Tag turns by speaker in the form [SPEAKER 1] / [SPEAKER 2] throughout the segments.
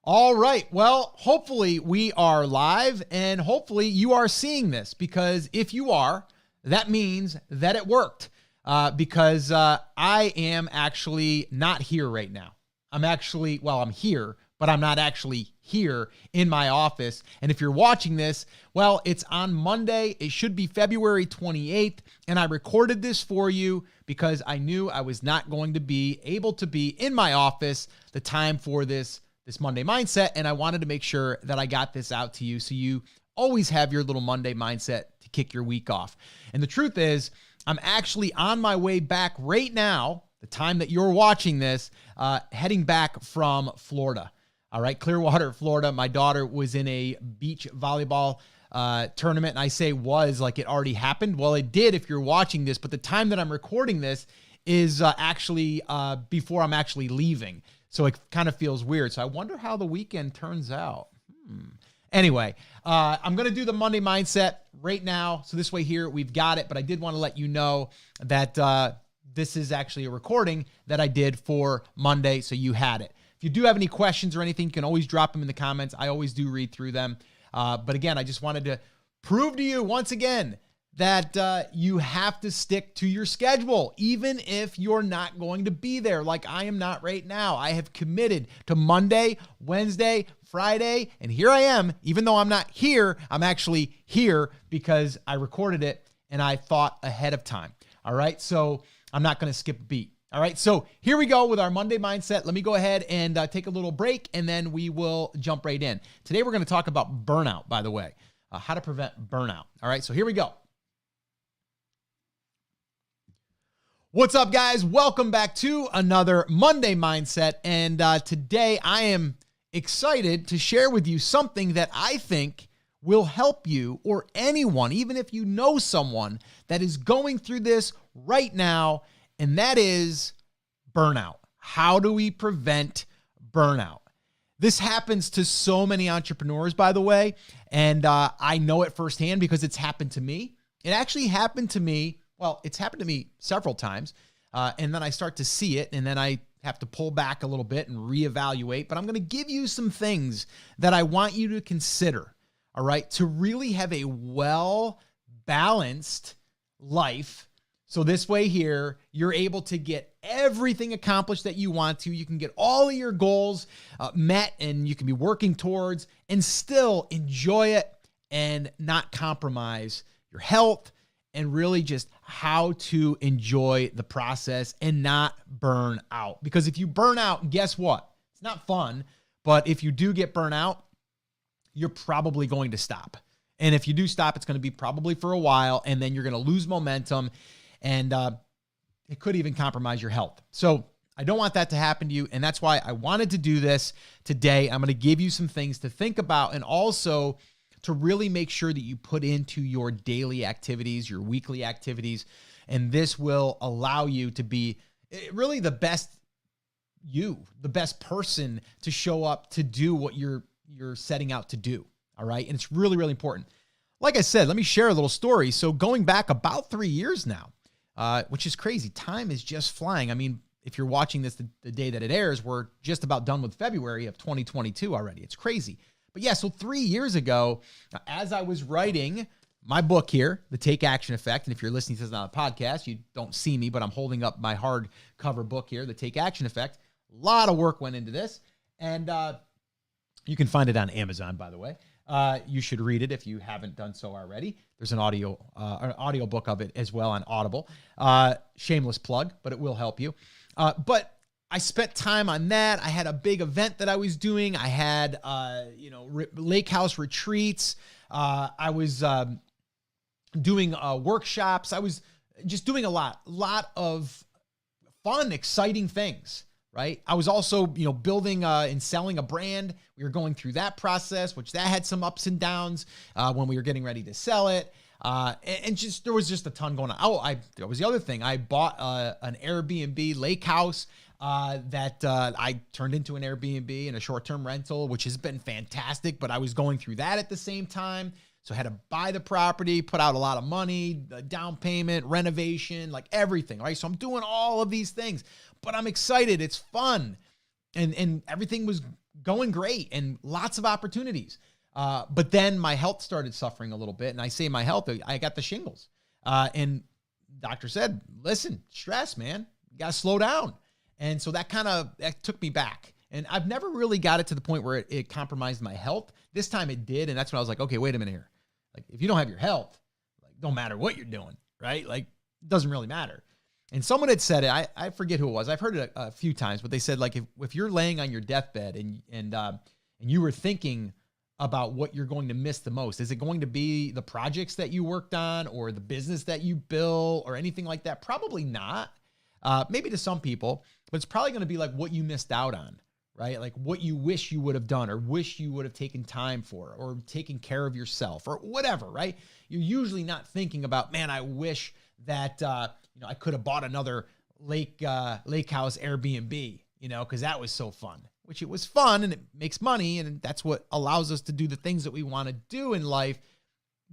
[SPEAKER 1] All right. Well, hopefully we are live and hopefully you are seeing this, because if you are, that means that it worked, because I am actually not here right now. I'm here, but I'm not actually here in my office. And if you're watching this, well, it's on Monday. It should be February 28th. And I recorded this for you because I knew I was not going to be able to be in my office the time for this Monday mindset. And I wanted to make sure that I got this out to you so you always have your little Monday mindset to kick your week off. And the truth is, I'm actually on my way back right now, the time that you're watching this, heading back from Florida. All right, Clearwater, Florida. My daughter was in a beach volleyball tournament, and I say was like it already happened. Well, it did if you're watching this, but the time that I'm recording this is actually before I'm actually leaving. So it kind of feels weird. So I wonder how the weekend turns out. Anyway, I'm going to do the Monday mindset right now. So this way here, we've got it. But I did want to let you know that this is actually a recording that I did for Monday. So you had it. If you do have any questions or anything, you can always drop them in the comments. I always do read through them. But again, I just wanted to prove to you once again that you have to stick to your schedule, even if you're not going to be there like I am not right now. I have committed to Monday, Wednesday, Friday, and here I am. Even though I'm not here, I'm actually here because I recorded it and I thought ahead of time. All right, so I'm not going to skip a beat. All right, so here we go with our Monday mindset. Let me go ahead and take a little break, and then we will jump right in. Today, we're going to talk about burnout, by the way, how to prevent burnout. All right, so here we go. What's up, guys? Welcome back to another Monday Mindset. And today I am excited to share with you something that I think will help you or anyone, even if you know someone that is going through this right now, and that is burnout. How do we prevent burnout? This happens to so many entrepreneurs, by the way, and I know it firsthand because it's happened to me. It actually happened to me. Well, it's happened to me several times, and then I start to see it, and then I have to pull back a little bit and reevaluate. But I'm going to give you some things that I want you to consider, all right, to really have a well-balanced life. So this way here, you're able to get everything accomplished that you want to. You can get all of your goals met, and you can be working towards and still enjoy it and not compromise your health, and really just how to enjoy the process and not burn out. Because if you burn out, guess what? It's not fun, but if you do get burnt out, you're probably going to stop. And if you do stop, it's going to be probably for a while, and then you're going to lose momentum, and it could even compromise your health. So I don't want that to happen to you, and that's why I wanted to do this today. I'm going to give you some things to think about, and also to really make sure that you put into your daily activities, your weekly activities, and this will allow you to be really the best the best person to show up to do what you're setting out to do, all right? And it's really, really important. Like I said, let me share a little story. So going back about 3 years now, which is crazy. Time is just flying. I mean, if you're watching this the day that it airs, we're just about done with February of 2022 already. It's crazy. But yeah, so 3 years ago, as I was writing my book here, The Take Action Effect, and if you're listening to this on a podcast, you don't see me, but I'm holding up my hardcover book here, The Take Action Effect. A lot of work went into this, and you can find it on Amazon, by the way. You should read it if you haven't done so already. There's an audio book of it as well on Audible. Shameless plug, but it will help you. But I spent time on that. I had a big event that I was doing. I had, lake house retreats. I was doing workshops. I was just doing a lot of fun, exciting things, right? I was also, building and selling a brand. We were going through that process, which that had some ups and downs when we were getting ready to sell it. And just, there was just a ton going on. Oh, that was the other thing. I bought an Airbnb lake house that I turned into an Airbnb and a short-term rental, which has been fantastic, but I was going through that at the same time. So I had to buy the property, put out a lot of money, the down payment, renovation, like everything, right? So I'm doing all of these things, but I'm excited. It's fun. And everything was going great and lots of opportunities. But then my health started suffering a little bit. And I say my health, I got the shingles. And doctor said, listen, stress, man, you got to slow down. And so that took me back. And I've never really got it to the point where it compromised my health. This time it did. And that's when I was like, okay, wait a minute here. Like, if you don't have your health, like, don't matter what you're doing, right? Like, it doesn't really matter. And someone had said it, I forget who it was. I've heard it a few times, but they said, like, if you're laying on your deathbed and you were thinking about what you're going to miss the most, is it going to be the projects that you worked on or the business that you built or anything like that? Probably not. Maybe to some people, but it's probably going to be like what you missed out on, right? Like what you wish you would have done or wish you would have taken time for or taken care of yourself or whatever, right? You're usually not thinking about, man, I wish that, I could have bought another lake house Airbnb, because that was so fun, which it was fun and it makes money. And that's what allows us to do the things that we want to do in life.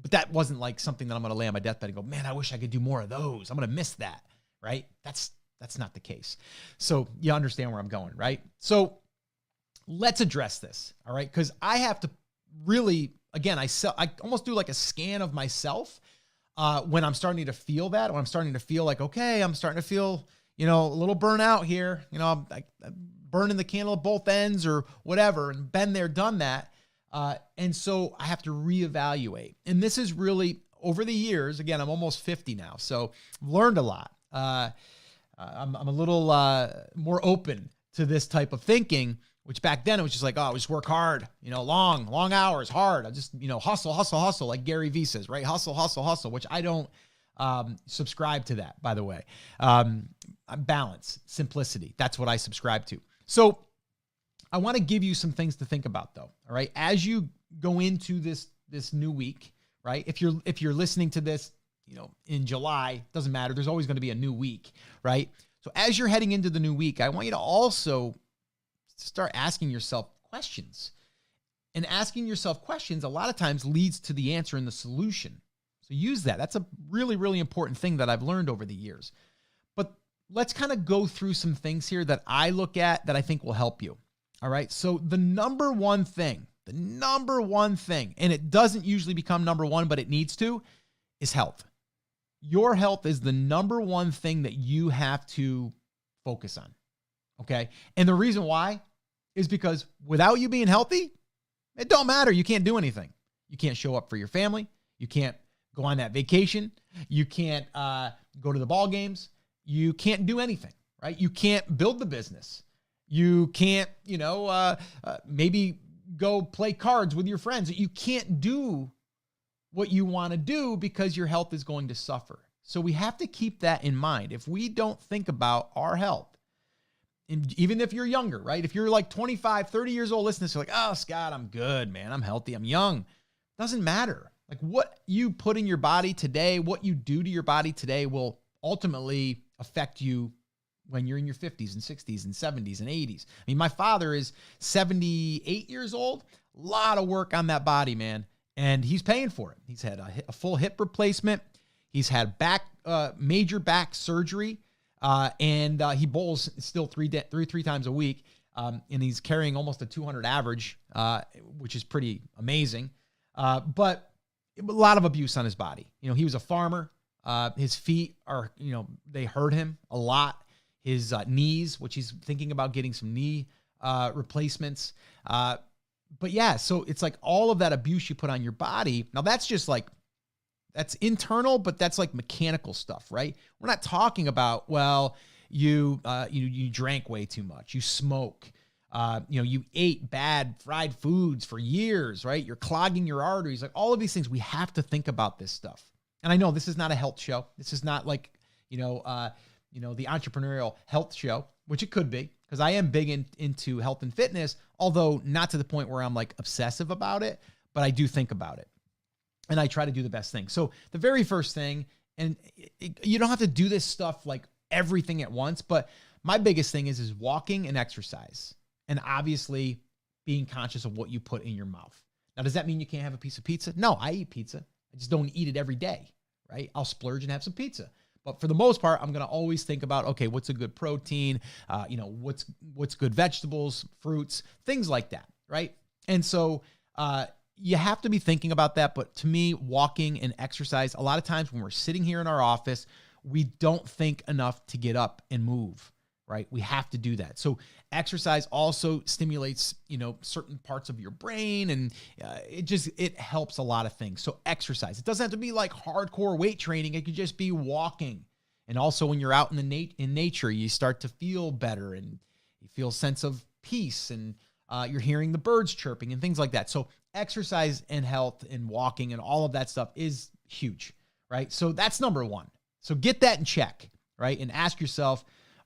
[SPEAKER 1] But that wasn't like something that I'm going to lay on my deathbed and go, man, I wish I could do more of those. I'm going to miss that, right? That's not the case. So you understand where I'm going, right? So let's address this, all right? Because I have to really, again, I almost do like a scan of myself when I'm starting to feel that, when I'm starting to feel like, okay, I'm starting to feel, a little burnout here, I'm burning the candle at both ends or whatever, and been there, done that. And so I have to reevaluate. And this is really over the years, again, I'm almost 50 now, so I've learned a lot. I'm a little more open to this type of thinking, which back then it was just like, oh, just work hard, long hours, hard. I just, hustle, like Gary Vee says, right? Hustle, which I don't subscribe to that, by the way. Balance, simplicity. That's what I subscribe to. So I want to give you some things to think about though. All right. As you go into this new week, right? If you're listening to this, in July, doesn't matter. There's always going to be a new week, right? So as you're heading into the new week, I want you to also start asking yourself questions. And asking yourself questions a lot of times leads to the answer and the solution. So use that. That's a really, really important thing that I've learned over the years. But let's kind of go through some things here that I look at that I think will help you. All right. So the number one thing, and it doesn't usually become number one, but it needs to, is health. Your health is the number one thing that you have to focus on. Okay. And the reason why is because without you being healthy, it don't matter. You can't do anything. You can't show up for your family. You can't go on that vacation. You can't go to the ball games. You can't do anything, right? You can't build the business. You can't, maybe go play cards with your friends. You can't do what you want to do because your health is going to suffer. So we have to keep that in mind. If we don't think about our health, and even if you're younger, right? If you're like 25, 30 years old, listening to this, you're like, oh, Scott, I'm good, man. I'm healthy. I'm young. Doesn't matter. Like what you put in your body today, what you do to your body today will ultimately affect you when you're in your 50s and 60s and 70s and 80s. I mean, my father is 78 years old. A lot of work on that body, man. And he's paying for it. He's had a full hip replacement. He's had major back surgery. And he bowls still three times a week. And he's carrying almost a 200 average, which is pretty amazing. But a lot of abuse on his body. He was a farmer. His feet are, they hurt him a lot. His knees, which he's thinking about getting some knee replacements. But yeah, so it's like all of that abuse you put on your body. Now that's just like, that's internal, but that's like mechanical stuff, right? We're not talking about, well, you drank way too much. You smoke, you ate bad fried foods for years, right? You're clogging your arteries, like all of these things. We have to think about this stuff. And I know this is not a health show. This is not like, the entrepreneurial health show, which it could be, because I am big into health and fitness, although not to the point where I'm like obsessive about it, but I do think about it. And I try to do the best thing. So the very first thing, and you don't have to do this stuff like everything at once, but my biggest thing is walking and exercise. And obviously being conscious of what you put in your mouth. Now, does that mean you can't have a piece of pizza? No, I eat pizza. I just don't eat it every day, right? I'll splurge and have some pizza. But for the most part, I'm going to always think about, okay, what's a good protein? What's good vegetables, fruits, things like that, right? And so you have to be thinking about that. But to me, walking and exercise, a lot of times when we're sitting here in our office, we don't think enough to get up and move, right? We have to do that. So exercise also stimulates, certain parts of your brain, and it helps a lot of things. So exercise, it doesn't have to be like hardcore weight training. It could just be walking. And also when you're out in nature, you start to feel better and you feel a sense of peace, and you're hearing the birds chirping and things like that. So exercise and health and walking and all of that stuff is huge, right? So that's number one. So get that in check, right? And ask yourself,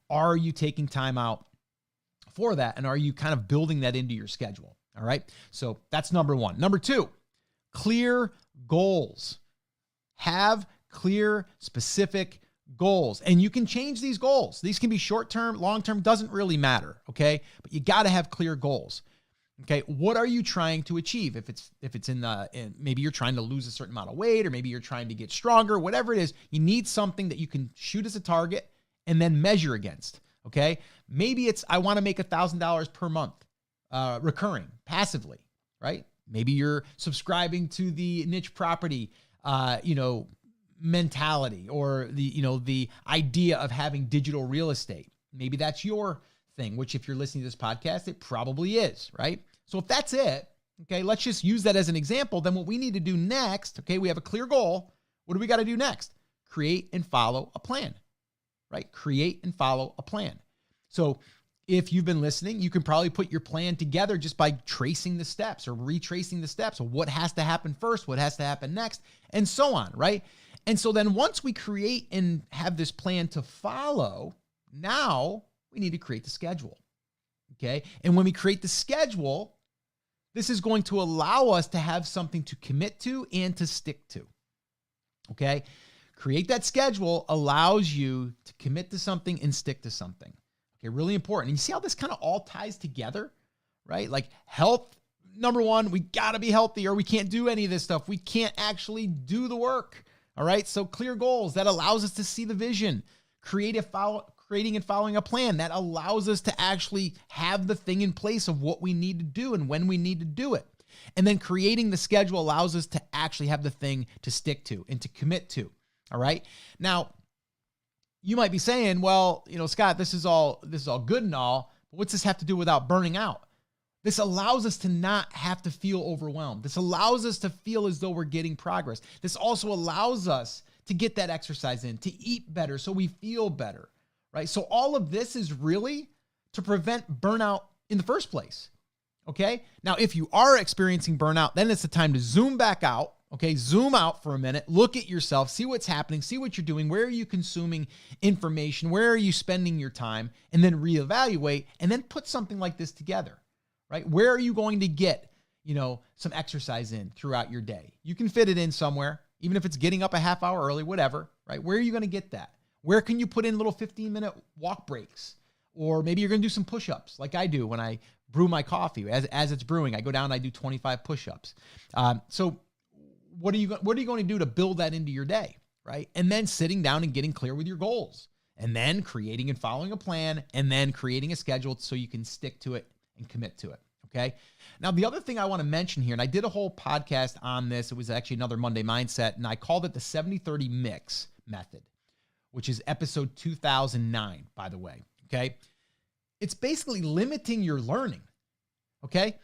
[SPEAKER 1] are you taking time out for that? And are you kind of building that into your schedule? All right. So that's number one. Number two, clear goals. Have clear, specific goals. And you can change these goals. These can be short-term, long-term, doesn't really matter. Okay. But you got to have clear goals. Okay. What are you trying to achieve? If it's maybe you're trying to lose a certain amount of weight, or maybe you're trying to get stronger, whatever it is, you need something that you can shoot as a target and then measure against. Okay. Maybe it's, I want to make $1,000 per month, recurring passively, right? Maybe you're subscribing to the niche property, mentality, or the idea of having digital real estate. Maybe that's your thing, which if you're listening to this podcast, it probably is, right? So if that's it, okay, let's just use that as an example. Then what we need to do next, okay, we have a clear goal. What do we got to do next? Create and follow a plan, right? Create and follow a plan. So if you've been listening, you can probably put your plan together just by tracing the steps or retracing the steps of what has to happen first, what has to happen next, and so on, right? And so then once we create and have this plan to follow, now we need to create the schedule, okay? And when we create the schedule, this is going to allow us to have something to commit to and to stick to, okay? Create that schedule allows you to commit to something and stick to something. Okay, really important. And you see how this kind of all ties together, right? Like health, number one, we got to be healthy or we can't do any of this stuff. We can't actually do the work, all right? So clear goals, that allows us to see the vision. Creating and following a plan, that allows us to actually have the thing in place of what we need to do and when we need to do it. And then creating the schedule allows us to actually have the thing to stick to and to commit to, all right? Now, you might be saying, well, Scott, this is all good and all, but what's this have to do without burning out? This allows us to not have to feel overwhelmed. This allows us to feel as though we're getting progress. This also allows us to get that exercise in, to eat better so we feel better, right? So all of this is really to prevent burnout in the first place, okay? Now, if you are experiencing burnout, then it's the time to zoom back out. Okay, zoom out for a minute, look at yourself, see what's happening, see what you're doing, where are you consuming information, where are you spending your time, and then reevaluate, and then put something like this together, right? Where are you going to get, some exercise in throughout your day? You can fit it in somewhere, even if it's getting up a half hour early, whatever, right? Where are you going to get that? Where can you put in little 15-minute walk breaks? Or maybe you're going to do some push-ups like I do when I brew my coffee. As it's brewing, I go down and I do 25 push-ups. So what are you going to do to build that into your day, right? And then sitting down and getting clear with your goals, and then creating and following a plan, and then creating a schedule so you can stick to it and commit to it, okay? Now, the other thing I want to mention here, and I did a whole podcast on this. It was actually another Monday Mindset, and I called it the 70-30 mix method, which is episode 2009, by the way, okay? It's basically limiting your learning, okay?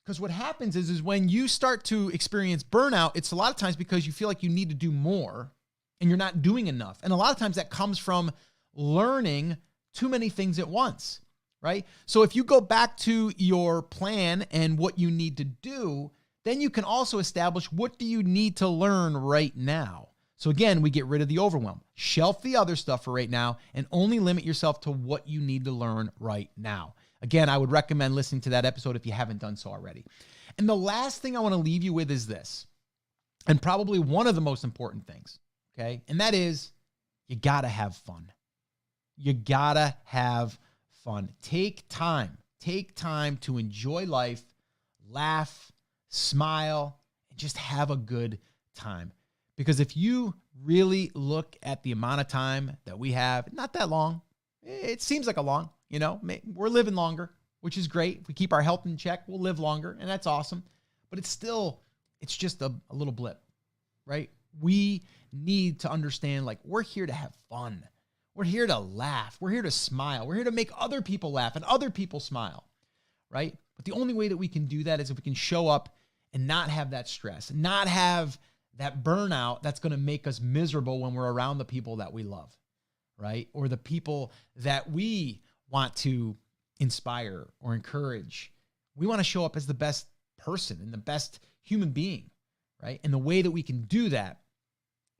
[SPEAKER 1] Because what happens is when you start to experience burnout, it's a lot of times because you feel like you need to do more and you're not doing enough. And a lot of times that comes from learning too many things at once, right? So if you go back to your plan and what you need to do, then you can also establish what do you need to learn right now. So again, we get rid of the overwhelm. Shelf the other stuff for right now and only limit yourself to what you need to learn right now. Again, I would recommend listening to that episode if you haven't done so already. And the last thing I want to leave you with is this, and probably one of the most important things, okay? And that is you got to have fun. You got to have fun. Take time to enjoy life, laugh, smile, and just have a good time. Because if you really look at the amount of time that we have, not that long, it seems like a long, we're living longer, which is great. If we keep our health in check, we'll live longer, and that's awesome. But it's just a little blip, right? We need to understand, like, we're here to have fun. We're here to laugh. We're here to smile. We're here to make other people laugh and other people smile, right? But the only way that we can do that is if we can show up and not have that stress, not have that burnout that's going to make us miserable when we're around the people that we love, right? Or the people that we want to inspire or encourage. We want to show up as the best person and the best human being, right? And the way that we can do that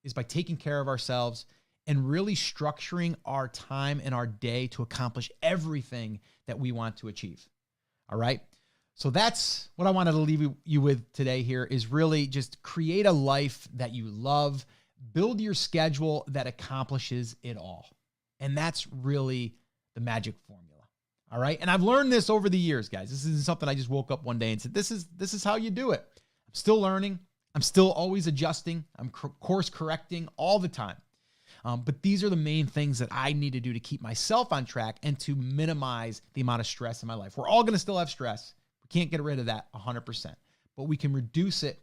[SPEAKER 1] is by taking care of ourselves and really structuring our time and our day to accomplish everything that we want to achieve. All right. So that's what I wanted to leave you with today here, is really just create a life that you love, build your schedule that accomplishes it all. And that's really the magic formula. All right. And I've learned this over the years, guys. This isn't something I just woke up one day and said, this is how you do it. I'm still learning. I'm still always adjusting. I'm course correcting all the time. But these are the main things that I need to do to keep myself on track and to minimize the amount of stress in my life. We're all going to still have stress. We can't get rid of that 100%, but we can reduce it.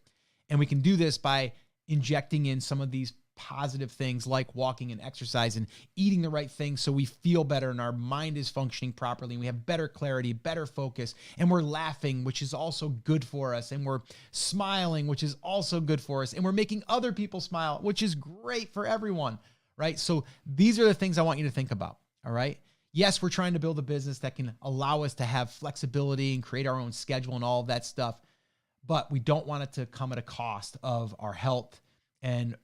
[SPEAKER 1] And we can do this by injecting in some of these positive things like walking and exercise and eating the right things so we feel better and our mind is functioning properly and we have better clarity, better focus, and we're laughing, which is also good for us, and we're smiling, which is also good for us, and we're making other people smile, which is great for everyone, right? So these are the things I want you to think about, all right? Yes, we're trying to build a business that can allow us to have flexibility and create our own schedule and all of that stuff, but we don't want it to come at a cost of our health and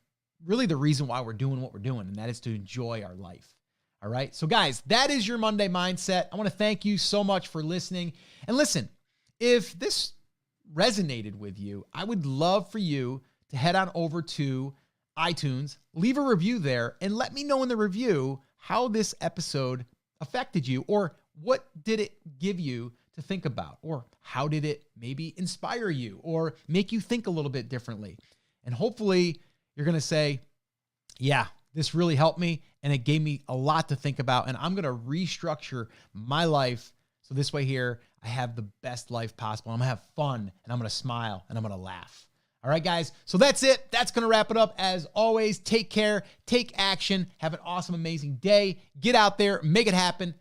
[SPEAKER 1] really the reason why we're doing what we're doing, and that is to enjoy our life. All right. So guys, that is your Monday mindset. I want to thank you so much for listening. And listen, if this resonated with you, I would love for you to head on over to iTunes, leave a review there, and let me know in the review how this episode affected you, or what did it give you to think about, or how did it maybe inspire you or make you think a little bit differently. And hopefully you're going to say, yeah, this really helped me and it gave me a lot to think about, and I'm going to restructure my life so this way here I have the best life possible. I'm going to have fun, and I'm going to smile, and I'm going to laugh. All right, guys. So that's it. That's going to wrap it up. As always, take care, take action, have an awesome, amazing day. Get out there, make it happen.